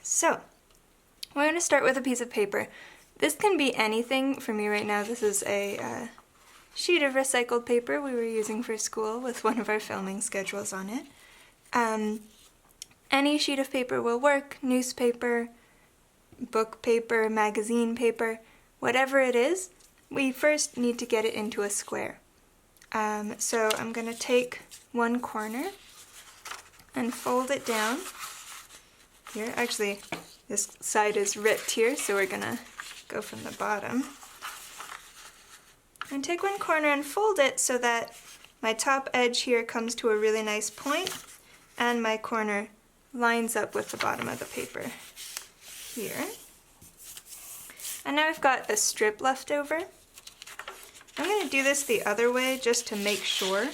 So, we're going to start with a piece of paper. This can be anything. For me right now, this is a sheet of recycled paper we were using for school with one of our filming schedules on it. Any sheet of paper will work, newspaper, book paper, magazine paper, whatever it is. We first need to get it into a square. So I'm going to take one corner and fold it down here. Actually, this side is ripped here, so we're going to go from the bottom. And take one corner and fold it so that my top edge here comes to a really nice point and my corner lines up with the bottom of the paper here. And now I've got a strip left over. I'm going to do this the other way just to make sure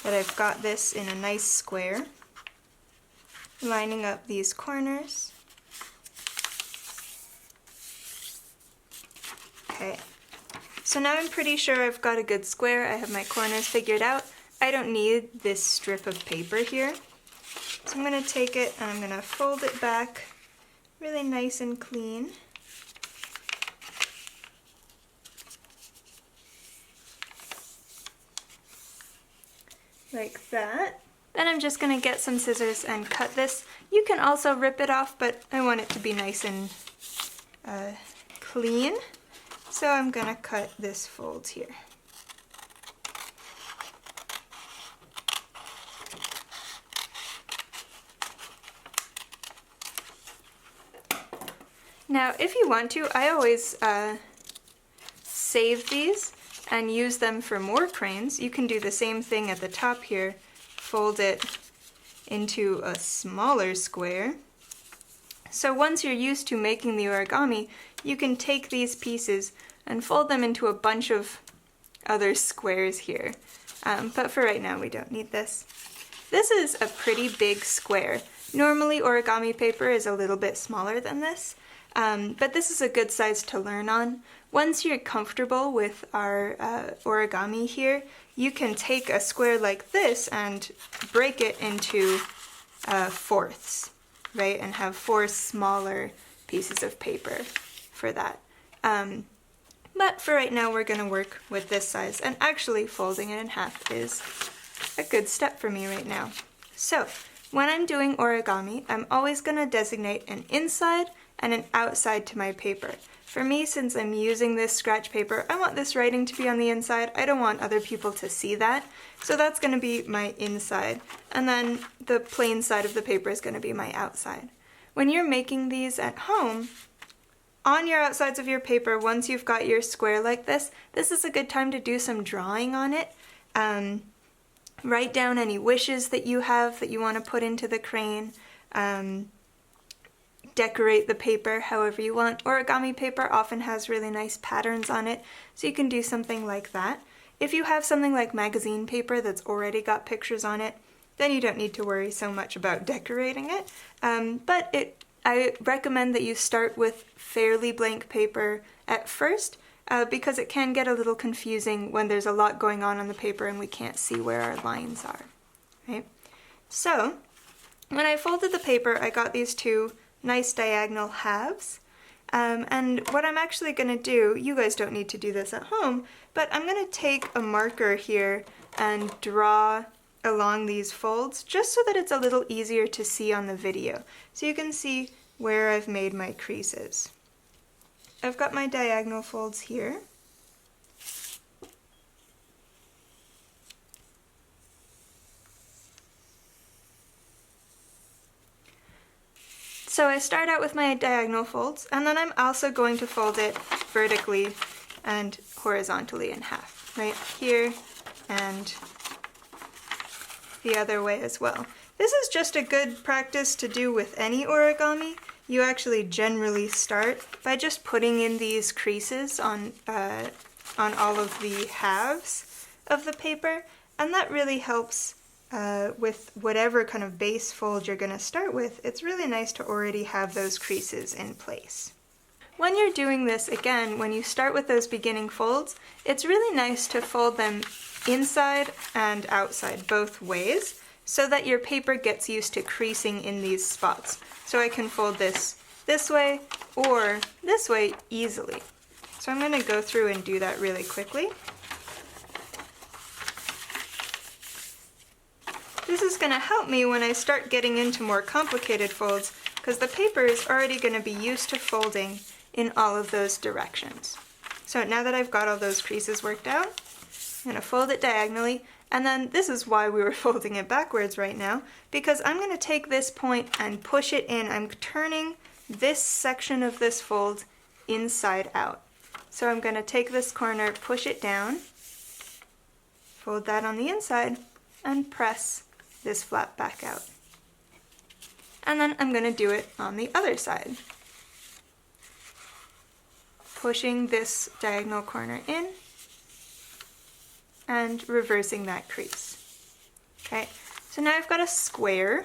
that I've got this in a nice square, lining up these corners. Okay, so now I'm pretty sure I've got a good square. I have my corners figured out. I don't need this strip of paper here. So I'm going to take it and I'm going to fold it back really nice and clean. Like that. Then I'm just going to get some scissors and cut this. You can also rip it off, but I want it to be nice and clean. So I'm going to cut this fold here. Now, if you want to, I always save these and use them for more cranes. You can do the same thing at the top here. Fold it into a smaller square. So once you're used to making the origami, you can take these pieces and fold them into a bunch of other squares here. But for right now, we don't need this. This is a pretty big square. Normally, origami paper is a little bit smaller than this. But this is a good size to learn on. Once you're comfortable with our origami here, you can take a square like this and break it into fourths, right? And have 4 smaller pieces of paper for that. But for right now, we're going to work with this size. And actually, folding it in half is a good step for me right now. So, when I'm doing origami, I'm always going to designate an inside and an outside to my paper. For me, since I'm using this scratch paper, I want this writing to be on the inside. I don't want other people to see that. So that's going to be my inside. And then the plain side of the paper is going to be my outside. When you're making these at home, on your outsides of your paper, once you've got your square like this is a good time to do some drawing on it. Write down any wishes that you have that you want to put into the crane. Decorate the paper however you want. Origami paper often has really nice patterns on it, so you can do something like that. If you have something like magazine paper that's already got pictures on it, then you don't need to worry so much about decorating it. I recommend that you start with fairly blank paper at first, because it can get a little confusing when there's a lot going on the paper and we can't see where our lines are, right? So, when I folded the paper, I got these 2 nice diagonal halves. And what I'm actually going to do, you guys don't need to do this at home, but I'm going to take a marker here and draw along these folds just so that it's a little easier to see on the video. So you can see where I've made my creases. I've got my diagonal folds here. So I start out with my diagonal folds, and then I'm also going to fold it vertically and horizontally in half, right here and the other way as well. This is just a good practice to do with any origami. You actually generally start by just putting in these creases on all of the halves of the paper, and that really helps with whatever kind of base fold you're going to start with. It's really nice to already have those creases in place. When you're doing this, again, when you start with those beginning folds, it's really nice to fold them inside and outside both ways so that your paper gets used to creasing in these spots. So I can fold this this way or this way easily. So I'm going to go through and do that really quickly. This is going to help me when I start getting into more complicated folds because the paper is already going to be used to folding in all of those directions. So now that I've got all those creases worked out, I'm going to fold it diagonally, and then this is why we were folding it backwards right now, because I'm going to take this point and push it in. I'm turning this section of this fold inside out. So I'm going to take this corner, push it down, fold that on the inside, and press this flap back out. And then I'm going to do it on the other side. Pushing this diagonal corner in and reversing that crease. Okay, so now I've got a square,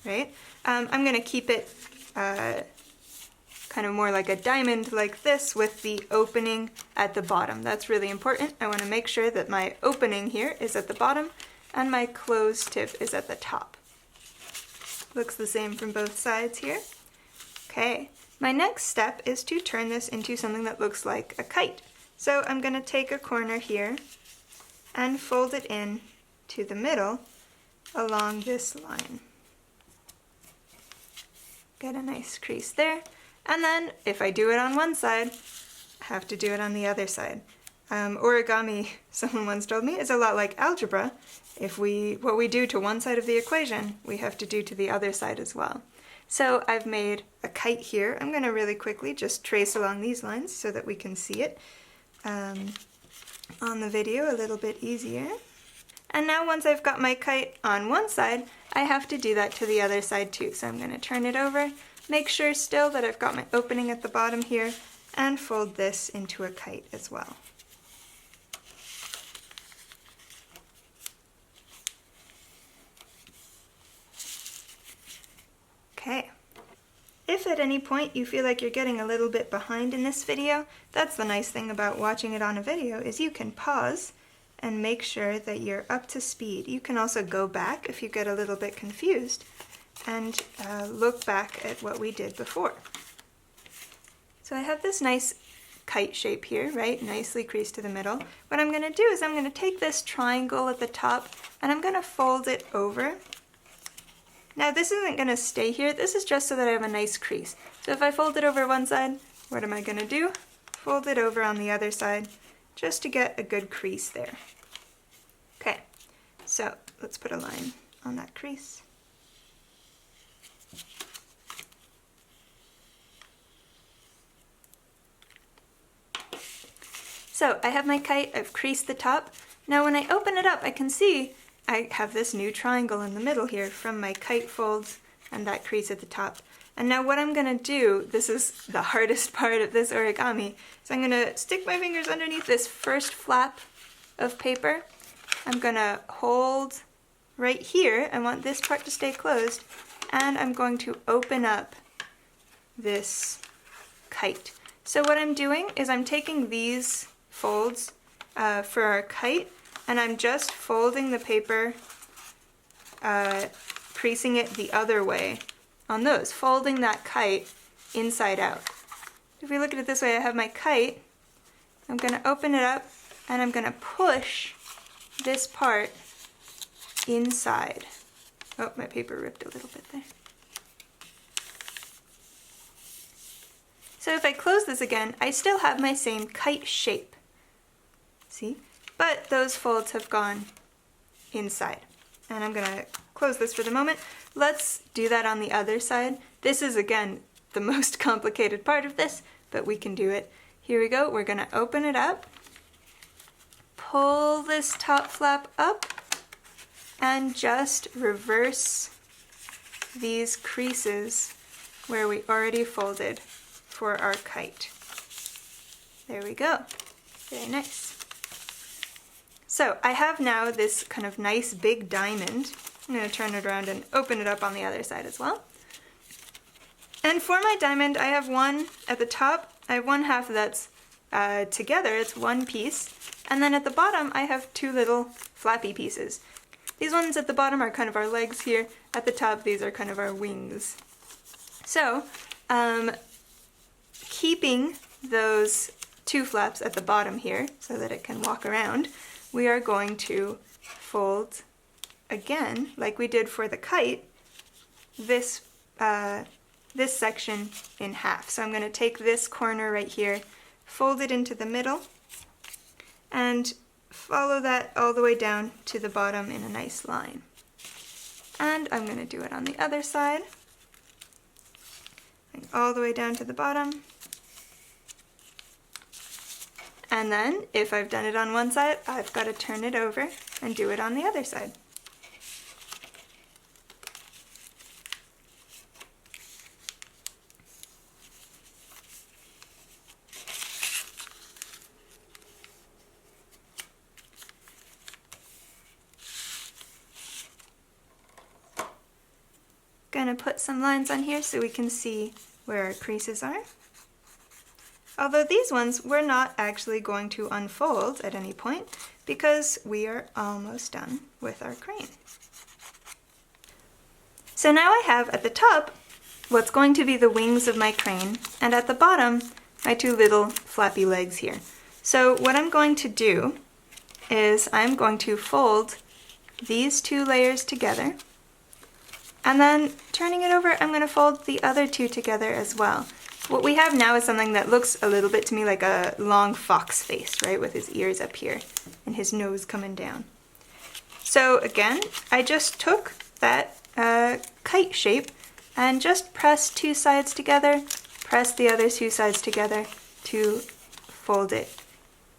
right? I'm going to keep it kind of more like a diamond like this with the opening at the bottom. That's really important. I want to make sure that my opening here is at the bottom and my closed tip is at the top. Looks the same from both sides here. Okay, my next step is to turn this into something that looks like a kite. So I'm going to take a corner here and fold it in to the middle along this line. Get a nice crease there. And then if I do it on one side, I have to do it on the other side. Origami, someone once told me, is a lot like algebra. What we do to one side of the equation, we have to do to the other side as well. So I've made a kite here. I'm going to really quickly just trace along these lines so that we can see it on the video a little bit easier. And now once I've got my kite on one side, I have to do that to the other side too. So I'm going to turn it over, make sure still that I've got my opening at the bottom here, and fold this into a kite as well. Okay. If at any point you feel like you're getting a little bit behind in this video, that's the nice thing about watching it on a video, is you can pause and make sure that you're up to speed. You can also go back if you get a little bit confused and look back at what we did before. So I have this nice kite shape here, right? Nicely creased to the middle. What I'm going to do is I'm going to take this triangle at the top and I'm going to fold it over. Now this isn't going to stay here, this is just so that I have a nice crease. So if I fold it over one side, what am I going to do? Fold it over on the other side, just to get a good crease there. Okay, so let's put a line on that crease. So I have my kite, I've creased the top. Now when I open it up, I can see I have this new triangle in the middle here from my kite folds and that crease at the top. And now what I'm going to do, this is the hardest part of this origami, so I'm going to stick my fingers underneath this first flap of paper. I'm going to hold right here, I want this part to stay closed, and I'm going to open up this kite. So what I'm doing is I'm taking these folds for our kite, and I'm just folding the paper, creasing it the other way on those, folding that kite inside out. If we look at it this way, I have my kite, I'm going to open it up, and I'm going to push this part inside. Oh, my paper ripped a little bit there. So if I close this again, I still have my same kite shape. See? But those folds have gone inside. And I'm going to close this for the moment. Let's do that on the other side. This is, again, the most complicated part of this, but we can do it. Here we go. We're going to open it up, pull this top flap up, and just reverse these creases where we already folded for our kite. There we go. Very nice. So I have now this kind of nice big diamond. I'm going to turn it around and open it up on the other side as well. And for my diamond, I have one at the top. I have one half that's together, it's one piece. And then at the bottom, I have two little flappy pieces. These ones at the bottom are kind of our legs here. At the top, these are kind of our wings. So keeping those two flaps at the bottom here so that it can walk around, we are going to fold again, like we did for the kite, this section in half. So I'm going to take this corner right here, fold it into the middle, and follow that all the way down to the bottom in a nice line. And I'm going to do it on the other side, all the way down to the bottom. And then, if I've done it on one side, I've got to turn it over and do it on the other side. Gonna put some lines on here so we can see where our creases are. Although these ones we're not actually going to unfold at any point because we are almost done with our crane. So now I have at the top what's going to be the wings of my crane, and at the bottom my two little flappy legs here. So what I'm going to do is I'm going to fold these two layers together, and then turning it over I'm going to fold the other two together as well. What we have now is something that looks a little bit to me like a long fox face, right, with his ears up here and his nose coming down. So again, I just took that kite shape and just pressed two sides together, press the other two sides together to fold it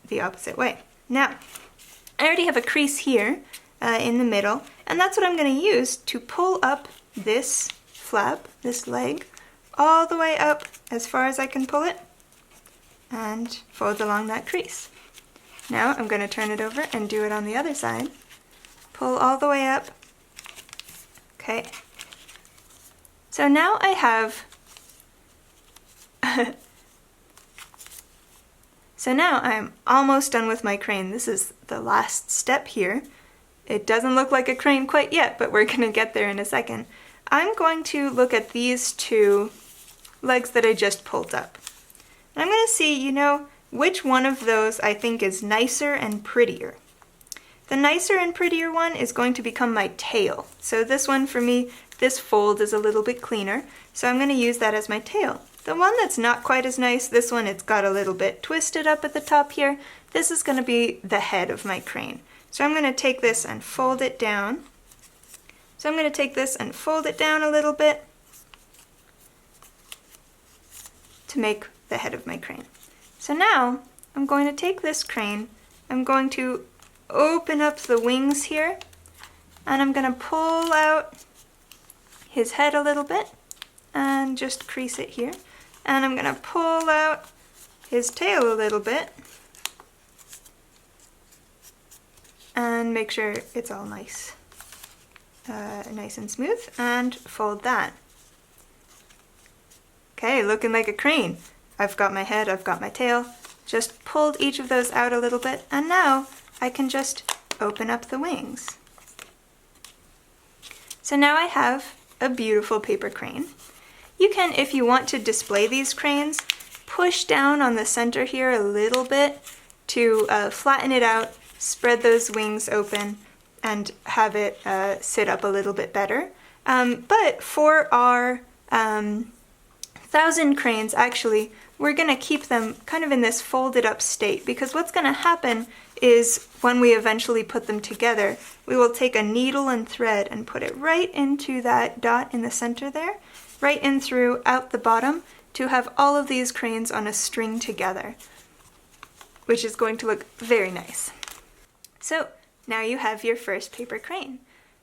the opposite way. Now, I already have a crease here in the middle, and that's what I'm going to use to pull up this flap, this leg, all the way up as far as I can pull it and fold along that crease. Now I'm going to turn it over and do it on the other side. Pull all the way up. Okay. So now I have so now I'm almost done with my crane. This is the last step here. It doesn't look like a crane quite yet, but we're going to get there in a second. I'm going to look at these two legs that I just pulled up. And I'm going to see, which one of those I think is nicer and prettier. The nicer and prettier one is going to become my tail. So this one for me, this fold is a little bit cleaner, so I'm going to use that as my tail. The one that's not quite as nice, this one, it's got a little bit twisted up at the top here. This is going to be the head of my crane. So I'm going to take this and fold it down. So I'm going to take this and fold it down a little bit to make the head of my crane. So now I'm going to take this crane, I'm going to open up the wings here, and I'm going to pull out his head a little bit and just crease it here. And I'm going to pull out his tail a little bit and make sure it's all nice and smooth, and fold that. Okay, looking like a crane. I've got my head, I've got my tail, just pulled each of those out a little bit, and now I can just open up the wings. So now I have a beautiful paper crane. You can, if you want to display these cranes, push down on the center here a little bit to flatten it out, spread those wings open, and have it sit up a little bit better. But for our 1,000 cranes, actually, we're going to keep them kind of in this folded up state, because what's going to happen is when we eventually put them together, we will take a needle and thread and put it right into that dot in the center there, right in through out the bottom, to have all of these cranes on a string together, which is going to look very nice. So now you have your first paper crane.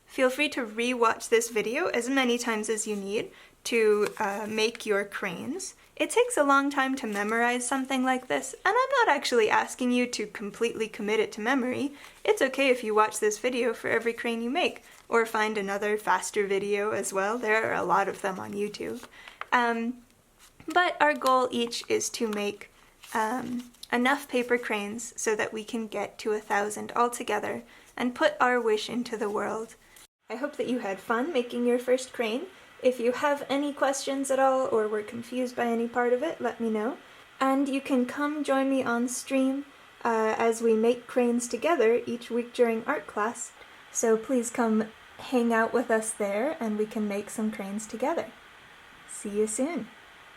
Feel free to re-watch this video as many times as you need to make your cranes. It takes a long time to memorize something like this, and I'm not actually asking you to completely commit it to memory. It's okay if you watch this video for every crane you make, or find another faster video as well. There are a lot of them on YouTube. But our goal each is to make enough paper cranes so that we can get to 1,000 altogether and put our wish into the world. I hope that you had fun making your first crane. If you have any questions at all or were confused by any part of it, let me know. And you can come join me on stream as we make cranes together each week during art class. So please come hang out with us there and we can make some cranes together. See you soon.